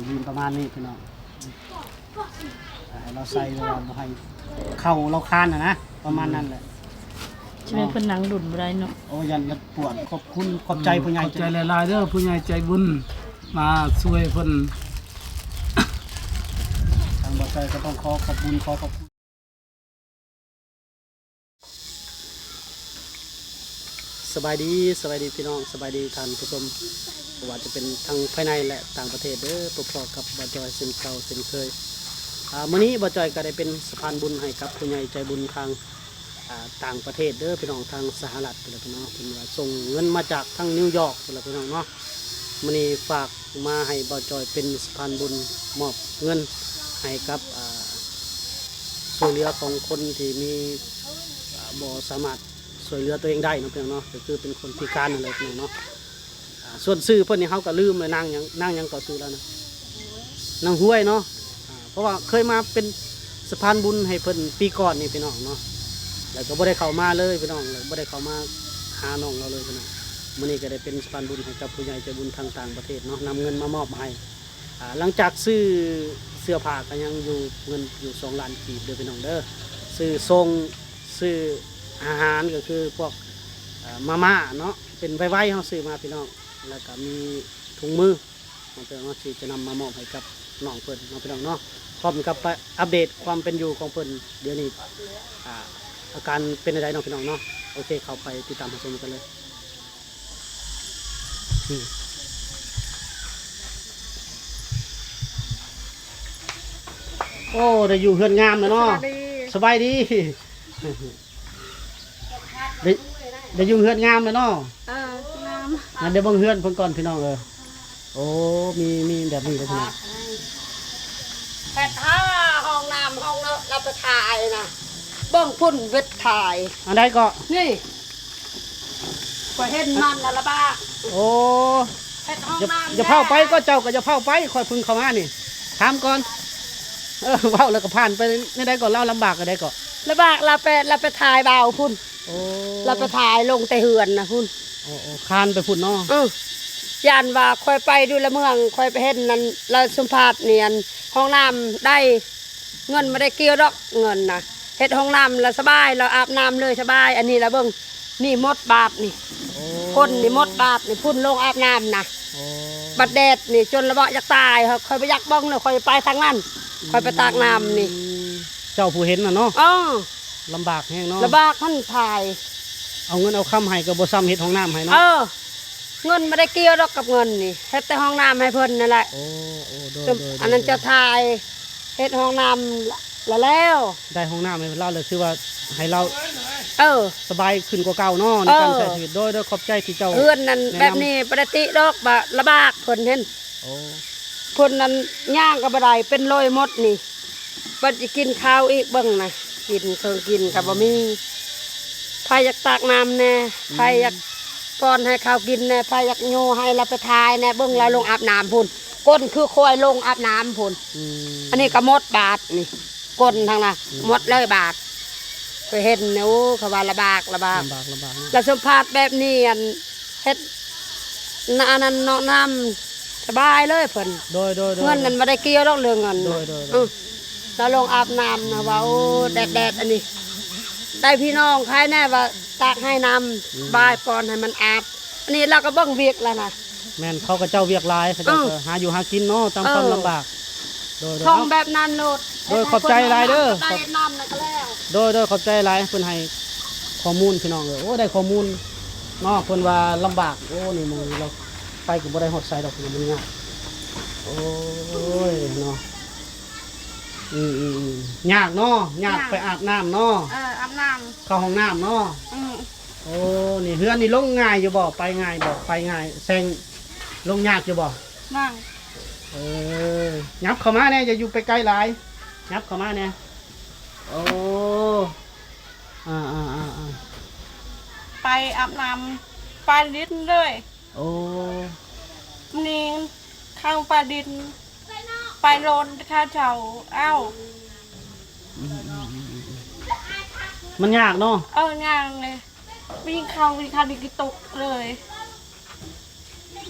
ยืนประมาณนี้พี่น้องให้เราใส่เราให้เข่าเราคานนะประมาณนั้นแหละใช่ไหมเพิ่นหนังดุนบ่ได้เนาะโอ้ยันปวดขอบคุณขอบใจผู้ใหญ่ขอบใจหลายๆเด้อผู้ใหญ่ใจบุญมาช่วยเพิ่นทางบ่ใจก็ต้องขอบคุณขอบคุณสบายดีพี่น้องสบายดีท่านผู้ชมว่าจะเป็นทั้งภายในและต่างประเทศเด้อพบกับบ่จอยเช่นเก่าเช่นเคยมื้อนี้บ่จอยก็ได้เป็นสะพานบุญให้กับผู้ใหญ่ใจบุญทางต่างประเทศเด้อพี่น้องทางสหรัฐพี่น้องเพิ่นว่าส่งเงินมาจากทางนิวยอร์กพี่น้องเนาะมื้อนี้ฝากมาให้บ่จอยเป็นสะพานบุญมอบเงินให้กับช่วยเหลือของคนที่มีบ่สามารถช่วยเหลือตัวเองได้นะพี่น้องเนาะก็คือเป็นคนพิการอะไรพี่น้องเนาะส่วนซื้อเพิ่นนี่เฮาก็ลืมเลยนางยังต่อซื้อแล้วนะนางห้วยเนาะเพราะว่าเคยมาเป็นสะพานบุญให้เพิ่นปีก่อนนี่พี่น้องเนาะแล้วก็บ่ได้เข้ามาเลยพี่น้องแล้วบ่ได้เข้ามาหาน้องเราเลยพี่น้องมื้อนี้ก็ได้เป็นสะพานบุญให้กับผู้ใหญ่ใจบุญทางต่างประเทศเนาะนำเงินมามอบให้หลังจากซื้อเสื้อผ้าก็ยังอยู่เงินอยู่2 ล้านกีบเด้อพี่น้องเด้อซื้อทรงซื้ออาหารก็คือพวกมาม่าเนาะเป็นไว้ๆเขาซื้อมาพี่น้องแล้วก็มีถุงมือมันเป็นว่าที่จะนำมามอบให้กับน้องเพิ่นน้องพี่น้องเนาะพร้อมกับอัปเดตความเป็นอยู่ของเพิ่นเดี๋ยวนี้อาการเป็นอะไรน้องพี่น้องเนาะโอเคเข้าไปติดตามชมกันเลยโอ้ได้อยู่เฮือนงามเลยเนาะสบายดีได้ยุ่งเฮือนงามเลยเนาะงามงั้นเดี๋ยวเบิ่งเฮือนเพิ่นก่อนพี่น้องโอ้มีแบบนี้เลยพี่น้องแพทย์ห้องน้ำห้องรับประทายนะเบิ่งพุ่นเวทถ่ายอันใดก็นี่ก็เห็นมันละบ้าโอ้แพทย์ห้องน้ำอย่าเผาไปก็เจ้าก็อย่าเผาไปคอยพึ่งเข้ามานี่ถามก่อนเว้าแล้วก็ผ่านไปนี่ได้ก่อนเล่าลำบากก็ได้ก่อนละบ้าเราไปถ่ายเบาพุ่นเราไปถ่ายลงแต่เหือนนะพุ่นโอ้คานไปพุ่นเนาะยันว่าคอยไปดูละเมืองคอยไปเห็นนั่นเราสัมภาษณ์เนียนห้องน้ำได้เงินไม่ได้เกี่ยวดอกเงินนะเฮ็ดห้องน้ำเราสบายเราอาบน้ำเลยสบายอันนี้เราเบิ่งนี่มดบาดนี่คนนี่มดบาดนี่พุ่นลงอาบน้ำนะบัดแดดนี่จนระเบาะอยากตายคอยไปยักบ้องเลยคอยไปทางนั้นคอยไปตากน้ำนี่เจ้าผู้เห็นน่ะเนาะลำบากแห้งเนาะลำบากท่านถ่ายเอาเงินเอาคำให้กับบ่ซ้ำเฮ็ดห้องน้ำให้เนาะเงินไม่ได้เกี่ยวดอกกับเงินนี่เฮ็ดแต่ห้องน้ำให้เพิ่นนั่นแหละอันนั้นจะถ่ายเฮ็ดห้องน้ำแล้วได้ห้องน้ำให้เราเลยคือว่าให้เราสบายขึ้นกว่าเก่าเนาะในการใช้ชีวิตโดยขอบใจที่เจ้าเพื่อนนั่นแบบนี้ปกติดอกบะระบากเพิ่นเห็นเพิ่นนั้นย่างกับบ่ได้เป็นรอยมดนี่บัดจะกินข้าวอีกเบิ่งนะกินเครื่องกินกับบ่มีใครอยากตักน้ำแน่ใครอยากป้อนให้ข้าวกินแน่ใครอยากโยให้เราไปทายแน่เบิ่งเราลงอาบน้ำพุ่นก้นคือคอยลงอาบน้ำพุ่นอันนี้ก็มดบาดนี่ก้นทางน่ะมดเลยบาดไปเห็นเนี่ยโอ้เขาว่าระบากแล้วสัมภาษณ์แบบนี้อันเฮ็ดอันนั้นน้ำสบายเลยเพิ่นโดยเงินนั้นไม่ได้เกี่ยวดอกเรื่องเงินเราลงอาบน้ำนะว่าโอ้แดดอันนี้ได้พี่น้องใครแน่ว่าตักให้น้ำบายปอนให้มันอาบอันนี้เราก็เบิ่งเวียกแล้วนะแม่นเขาก็เจ้าเวียกลายเขาจะหาอยู่หากินเนาะตามความลำบากทองแบบนั้นโลดโดยขอบใจหลายเด้อได้น้ำนั่นก็แล้วโดยขอบใจหลายเพิ่นให้ข้อมูลพี่น้องโอ้ได้ข้อมูลเนาะเพิ่นว่าลำบากโอ้นี่มึงเราไปก็บ่ได้ฮอดไสดอกมันยากโอ้ยเนาะยากเนาะยากไปอาบน้ำเนาะอาบน้ำเข้าห้องน้ำเนาะโอ้นี่เฮือนนี่ลงง่ายอยู่บ่ไปง่ายบ่ไปง่ายแซงลงยากอยู่บ่นั่งยับเข้ามาเนี่ยอย่าอยู่ไปไกลหลายยับเข้ามาเนี่ยโอ้ไปอาบน้ำปลาดินเลยโอ้นี่ข้างปลาดินไปโลนข้าวเฉามันยากเนาะยากเลยวิ่งเข้าดิกิตุกเลย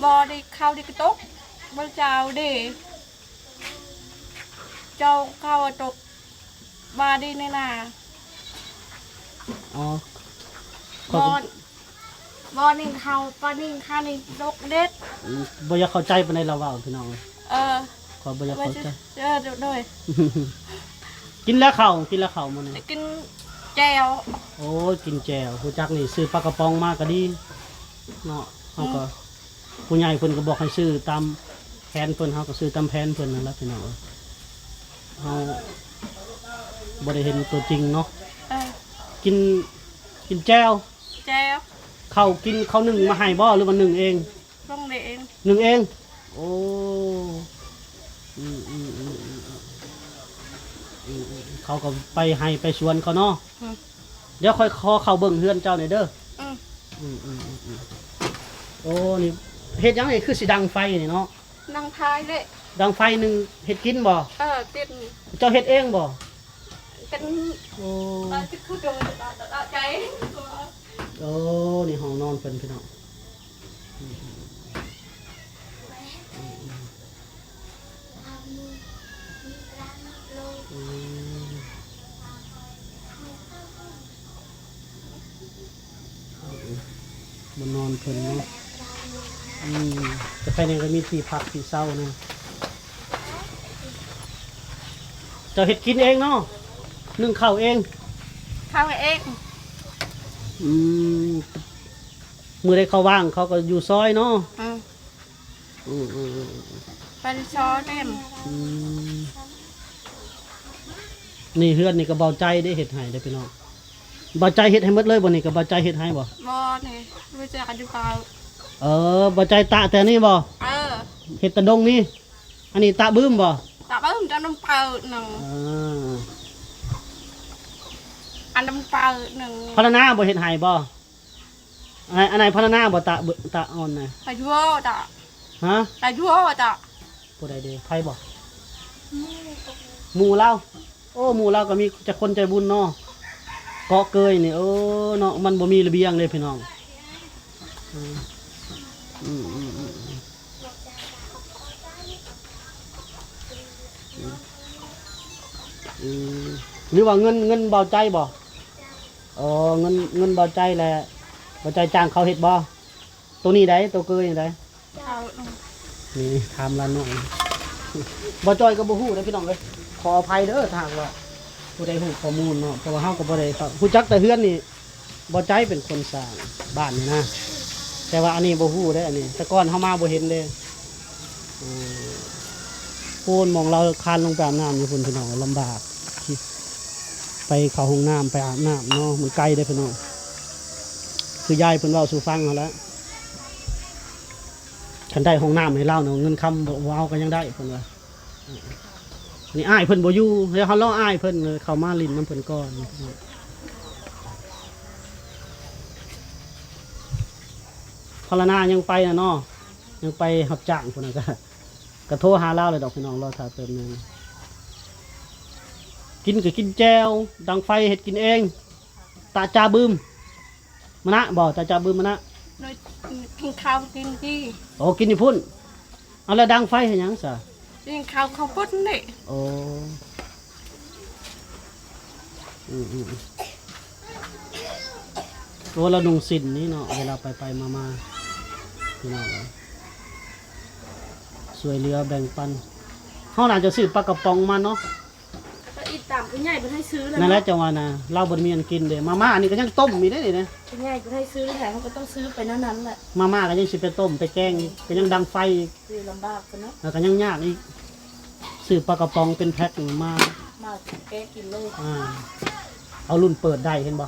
บอดิเข้าดิกิตุกบอเจ้าดิ เจ้าเข้าตกบาดีในนา อ๋อ บอลบอลนิ่งเขาปลานิ่งข้านิ่งตกเด็ด บ่อยากเข้าใจปานใดเราเว้าพี่น้อง ขอบ่อยาก ไม่ เข้าใจ ใช่ด้วย กินแล้วข้าวมื้อนี้ กินแจว โอ้ยกินแจ่วผู้จักนี่ซื้อปลากระป๋องมาก็ดีเนาะเฮาก็ผู้ใหญ่เพิ่นก็บอกให้ซื้อตามแผนเพิ่นเฮาก็ซื้อตามแผนเพิ่นนั่นแหละพี่น้องเฮาบ่ได้เห็นตัวจริงเนาะ กินแจ่ว แจว ข้าวกินข้าวนึ่งมาให้บ่หรือว่านึ่งเอง ต้องเด็ก นึ่งเองโอ้อืมเขาก็ไปให้ไปสวนเขาเนาะเดี๋ยวค่อยขอเข้าเบิ่งเฮือนเจ้าหน่อยเด้อโอ้นี่เฮ็ดหยังนี่คือสิดังไฟนี่เนาะ นั่งพายเลย ดังไฟหนึงเฮ็ดกินบ่ ติด เจ้าเฮ็ดเองบ่ เป็น โอ้ ตาจิตคือโดนตาใจ โอ้นี่ห้องนอนเพิ่นพี่น้องบนนอนเพิ่นเนาะแต่ภายในก็มีที่พักที่เศร้านะเจ้าเฮ็ดกินเองเนาะนึ่งข้าวเอง ข้าวเอง มือได้เขาว่างเขาก็อยู่ซอยเนาะ เป็นซอเต็ม นี่เฮือนนี่ก็เบาใจได้เฮ็ดให้ได้พี่น้องเบาใจเฮ็ดให้หมดเลยบ่นี่ก็เบาใจเฮ็ดให้บ่ บอเนี่ยรู้จักกันอยู่เปล่า เบาใจตะแต่นี่บ่ เฮ็ดตะดงนี่อันนี้ตะบึ้มบ่ แต่ว่าผมจะน้ำเปล่าหนึ่งอันน้ำเปล่าหนึ่ง พรณนาบ่เฮ็ดให้บ่อันไหนพรณนาบ่ตะอ่อนน่ะ อายุจ้ะ ฮะ อายุจ้ะ ผู้ใดเด้ไผบ่หมู่เราโอ้หมู่เราก็มีจะคนใจบุญเนาะเกาะเกยนี่เนาะมันบ่มีระเบียงเลยพี่น้องหรือว่าเงินเบาใจบ่เงินเบาใจแหละเบาใจจ้างเขาเฮ็ดบ่ตัวนี้ได้ตัวเกยนี่ได้นี่ถามละหน่อยบ่จอยก็บ่ฮู้เด้อพี่น้องเอ้ยขออภัยเด้อทางว่าผู้ใดฮู้ข้อมูลเนาะเพราะว่าเฮาก็บ่ได้ฮู้จักแต่เฮือนนี่บ่ใจเป็นคนสร้างบ้านนี่นะแต่ว่าอันนี้บ่ฮู้เด้ออันนี้แต่ก่อนเฮามาบ่เห็นเด้โคนมองเราคานลงไปอาบน้ำอยู่พุ่นพี่น้องลำบากไปเข้าห้องน้ำไปอาบน้ำเนาะมันไกลเด้อพี่น้องคือยายเพิ่นเว้าสู่ฟังเฮาแล้วคันได้ห้องน้ำให้เราเนาะเงินคำบ่เอาก็ยังได้เพิ่นว่านี่อ้ายเพิ่นบ่อยู่เดี๋ยวเฮารออ้ายเพิ่นเข้ามาลิ้นน้ำเพิ่นก่อนพลนายังไปนะเนาะยังไปรับจ้างพุ่นน่ะก็โทรหาเราเลยดอกพี่น้องรอถ้าเติมนึงกินก็กินแจ่วดังไฟเฮ็ดกินเองตาจาบึมมะนะบ่ตาจาบึมมะนะ กินข้าวกินที่ โอ้กินนี่พุ่นเอาแล้วดังไฟให้หยังซะ กินข้าวข้าวปุ้นนี่ โอ้ตัวเรานุ่งสินนี่เนาะเวลาไปมาพี่น้องสวยเรือแบ่งปันเขาน่าจะซื้อปลากระป๋องมาเนาะ อีตามผู้ใหญ่ไปให้ซื้อเลย นั่นแหละจังหวะนะเราบนมีอันกินเด้มาม่าอันนี้ก็ยังต้มมีได้เลยนะ ผู้ใหญ่ไปให้ซื้อแถมเขาก็ต้องซื้อไปนั้นแหละ มาม่าก็ยังสิไปต้มไปแกงก็ยังดังไฟ คือลำบากกันเนาะ แล้วก็ยังยากอีกซื้อปลากระป๋องเป็นแพ็คมา แกกินเลย เอารุ่นเปิดได้เห็นบ่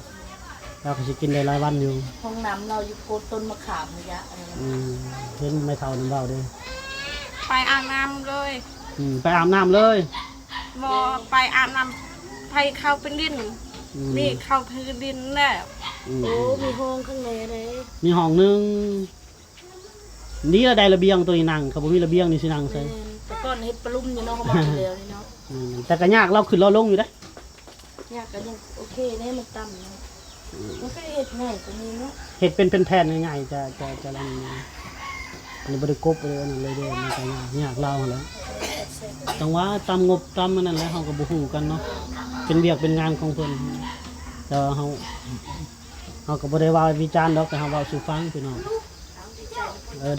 เราก็สิกินได้หลายวันอยู่ ห้องน้ำเราอยู่โกดต้นมะขามระยะอะไร เห็นไม่เท่าน้ำเบาเด้ ไปอาบน้ำเลย ไปอาบน้ำเลย บอไปอาบน้ำไปเข้าเป็นดินนี่เข้าพื้นดินแน่โอ้มีห้องข้างในเลย มีห้องนึงนี่ละได้ระเบียงตัวนี้นั่งเขาบ่มีระเบียงนี่สินั่งใส่ แต่ก่อนเฮ็ดปลุ่มอยู่เนาะเขามาเร็วนี่เนาะ แต่ก็ยากเราขึ้นเราลงอยู่ได้ ยากก็ยังโอเคเนี่ยมันต่ำเนาะมันก็เฮ็ดง่ายกว่านี้เนาะ เห็ดเป็นแผ่นง่ายๆจะรันอันนี้บริกบเลยอันนั้นเลยเด้อมันก็ยากเราแล้ว จังหวะตามงบตามอันนั้นแหละเฮาก็บ่ฮู้กันเนาะเป็นเวียกเป็นงานของเพิ่นแต่ว่าเฮาก็บ่ได้ว่าวิจารณ์ดอกแต่เฮาเว้าสู่ฟังพี่น้อง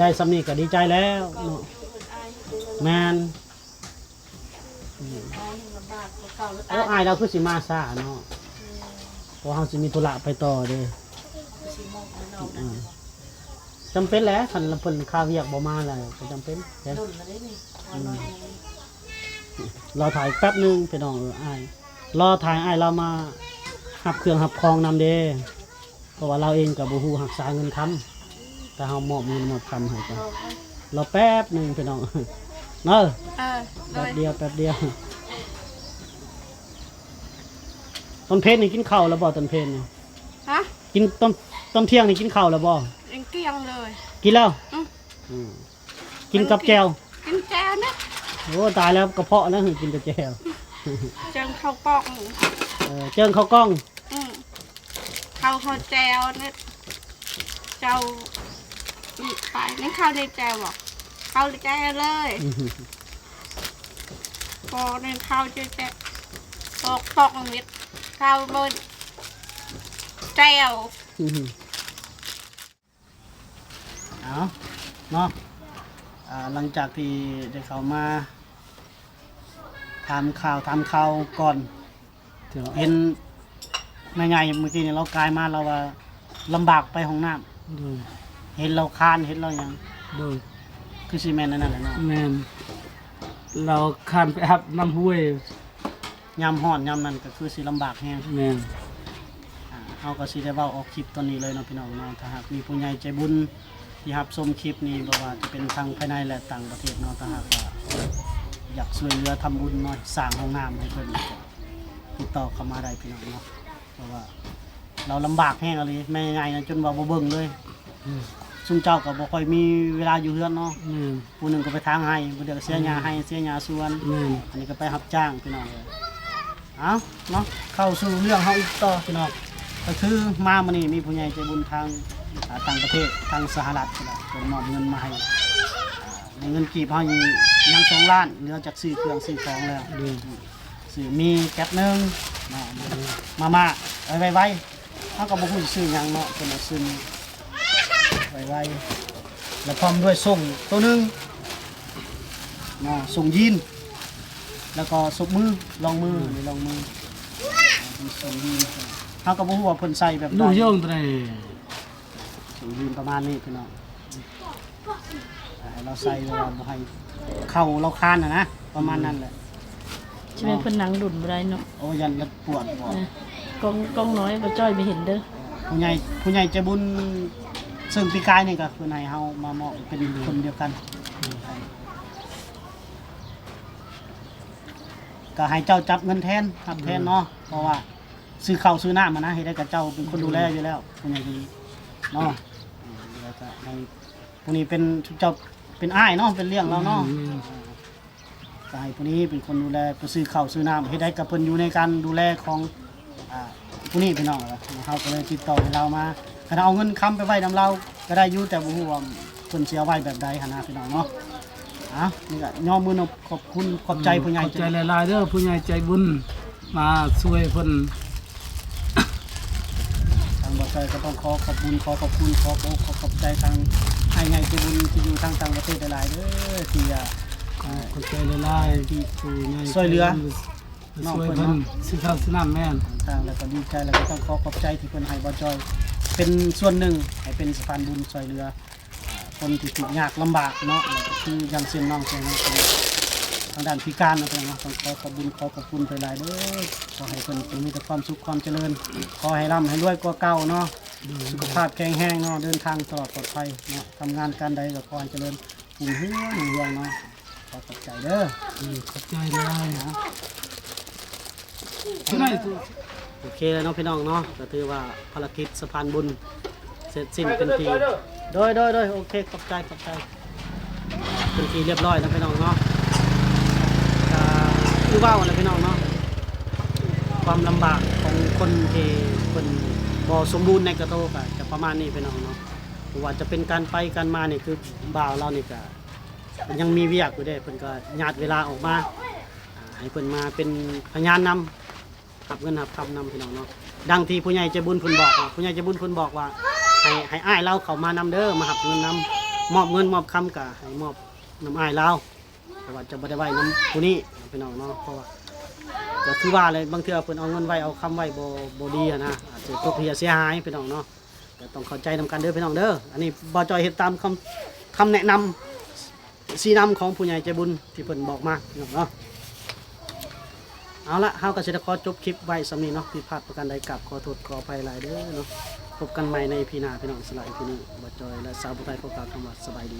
ได้สำนี้ก็ดีใจแล้วเนาะแม่นโอ้อายเราคือสิมาซ่าเนาะเพราะเฮาสิมีธุระไปต่อเด้จำเป็นแหละคันเพิ่นค่าเวียกบ่มาแล้วก็จำเป็นแท้เราถ่ายแป๊บนึงพี่น้องอ้ายรอถ่ายอ้ายเรามาหับเครื่องหับคองนำเด้เพราะว่าเราเองกับบ่ฮู้รักษาเงินคำแต่เฮามอบเงินมอบคำให้กันรอแป๊บนึงพี่น้องเนาะ โด แป๊ ย บเดียวตอนเพลนนี่กินข้าวแล้วบ่ตอนเพลนนี่ ฮะ กินตอนเที่ยงนี่กินข้าวแล้วบ่ ยังเกลี้ยงเลย กินแล้ว อืม กินกับแจว กินแจวนะ โอ้ตายแล้วกระเพาะแล้วกินแต่แจว จังข้าวกล้อง เจิงข้าวกล้อง ข้าวแจวเนี่ยเจ้าไปนี่ข้าวในแจวบอกข้าวในแจวเลยพอในข้าวเจ๊แจวปอกมิดข้าวบนแจว เอาเนาะหลังจากที่ได้เข้ามาทำข่าวก่อนเห็นแม่ใหญ่เมื่อกี้เนี่ยเรากายมาเราว่าลำบากไปห้องน้ำเห็นเราคานเห็นเราอย่าง โดย คือซีเมนต์นั่นแหละเนาะ แม่นเราคันไปอาบน้ำห้วย ยำห่อนยำนั่นก็คือสิลำบากแฮง แม่น เอาก็สิได้เว้าออกคลิปตอนนี้เลยเนาะพี่น้องเนาะถ้าหากมีผู้ใหญ่ใจบุญที่รับชมคลิปนี้บ่ว่าจะเป็นทางภายในและต่างประเทศเนาะถ้าหากว่าอยากช่วยเหลือทำบุญเนาะสร้างห้องน้ำให้เพิ่นติดต่อเข้ามาได้พี่น้องเนาะเพราะว่าเราลำบากแฮงอะไรแม่ใหญ่นะจนว่าบ่เบิ่งเลยซุ่มเจ้าก็บ่ค่อยมีเวลาอยู่เฮือนเนาะ แม่น ผู้หนึงก็ไปทางให้ผู้เดียวก็เสียหญ้าให้เสียหญ้าสวน แม่น อันนี้ก็ไปรับจ้างพี่น้องเลยเอาเนาะเข้าสู่เรื่องเฮาอีกต่อพี่น้องก็คือมามื้อนี้มีผู้ใหญ่ใจบุญทางต่างประเทศทางสหรัฐพี่น้องเพิ่นมอบเงินมาให้ในเงินกีบเฮายัง2 ล้านเหลือจากซื้อเครื่องซื้อของแล้วซื้อมีแก๊สนึงมาไว้เฮาก็บ่ฮู้สิซื้อหยังเนาะเพิ่นเอาซื้อไว้แล้วพร้อมด้วยส่งตัวนึงเนาะส่งยีนแล้วก็ซบมือลองมือส่งยีนเฮาก็บ่ฮู้ว่าเพิ่นใส่แบบใด ดูโยงตัวไหน ส่งยีนประมาณนี้พี่น้องเราใส่ว่าบ่ให้เข้าเราคานนะประมาณนั้นแหละ ใช่ไหมเพิ่นหนังดุนบ่ได้เนาะ โอ้ยันแล้วปวดบ่ กล้องน้อยบ่จ้อยไม่เห็นเด้อ ผู้ใหญ่ใจบุญซึ่งปีกายนี่ก็คือให้เฮามามอบเป็นคนเดียวกันก็ให้เจ้าจับเงินแทนรับแทนเนาะเพราะว่าซื้อข้าวซื้อน้ำมานะให้ได้กับเจ้าเป็นคนดูแลอยู่แล้วผู้ใหญ่คนนี้เนาะแล้วก็ให้ผู้นี้เป็นเจ้าเป็นอ้ายเนาะเป็นเลี้ยงเราเนาะก็ให้ผู้นี้เป็นคนดูแลไปซื้อข้าวซื้อน้ำให้ได้กับเพิ่นอยู่ในการดูแลของผู้นี้พี่น้องเขาก็เลยติดต่อให้เรามาถ้าเอาเงินค้ำไปไว้นำเราก็ได้อยู่แต่บ่ฮู้ว่าเพิ่นสิเอาไว้แบบใดหั่นนะพี่น้องเนาะนี่ก็ย่อมือขอบคุณขอบใจผู้ใหญ่ ขอบใจหลายๆเด้อผู้ใหญ่ใจบุญมาช่วยเพิ่น ทางบ่อใจก็ต้องขอขอบคุณขอบใจทางให้ใหญ่ใจบุญที่อยู่ทางต่างประเทศหลายๆเด้อที่ขอบใจหลายๆที่ผู้ใหญ่ ช่วยเหลือ ช่วยเพิ่นซื้อข้าวซื้อน้ำแม่น ทางแล้วก็ดีใจแล้วก็ต้องขอบใจที่เพิ่นให้บ่จอย เป็นส่วนหนึ่งให้เป็นสะพานบุญช่วยเหลือคนที่ทุกข์ยากลำบากเนาะแล้วก็คืออย่างเช่นน้องเช่นน้องทางด้านพิการนะเพิ่นเนาะต้องขอขอบคุณไปหลายเด้อขอให้เพิ่นมีแต่ความสุขความเจริญขอให้ร่ำให้รวยกว่าเก่าเนาะสุขภาพแข็งแรงเนาะเดินทางตลอดปลอดภัยเนาะทำงานการใดก็ขอให้เจริญรุ่งเรืองเนาะขอขอบใจเด้อ ขอบใจหลายนะที่ไหนตัว โอเคแล้วเนาะพี่น้องเนาะก็ถือว่าภารกิจสะพานบุญเสร็จสิ้นเป็นทีโดยโอเคขอบใจเป็นทีเรียบร้อยแล้วพี่น้องเนาะก็คือว่าอะไรพี่น้องเนาะความลำบากของคนที่เป็นบ่สมบูรณ์ในกระโตกจะประมาณนี้พี่น้องเนาะว่าจะเป็นการไปการมานี่คือบ่าวเรานี่ก็ยังมีเวียกอยู่เด้เพิ่นก็ญาติเวลาออกมา ให้เพิ่นมาเป็นพยานนำรับเงินรับคำนำพี่น้องเนาะดังที่ผู้ใหญ่ใจบุญเพิ่นบอกว่าผู้ใหญ่ใจบุญเพิ่นบอกว่าให้อ้ายเราเข้ามานำเด้อมารับเงินนำมอบเงินมอบคำกะให้มอบน้ำอ้ายเราเพราะว่าจะบ่ได้ไว้น้ำผู้นี้พี่น้องเนาะเพราะว่าก็คือว่าเลยบางเทื่อเพิ่นเอาเงินไว้เอาคำไว้บ่ดีอะนะอาจจะตกเหียเสียหายพี่น้องเนาะก็ต้องเข้าใจนำกันเด้อพี่น้องเด้ออันนี้บ่จอยเฮ็ดตามคำแนะนำสีนำของผู้ใหญ่ใจบุญที่เพิ่นบอกมาพี่น้องเนาะเอาละเฮาก็สิได้ขอจบคลิปไว้สำนี้เนาะผิดพลาดประการใดกราบขอโทษขออภัยหลายเด้อเนาะพบกันใหม่ในEPหน้าพี่น้องสำหรับ EPนี้บ่จอยและสาวผู้ไทยขอกล่าวคำว่าสบายดี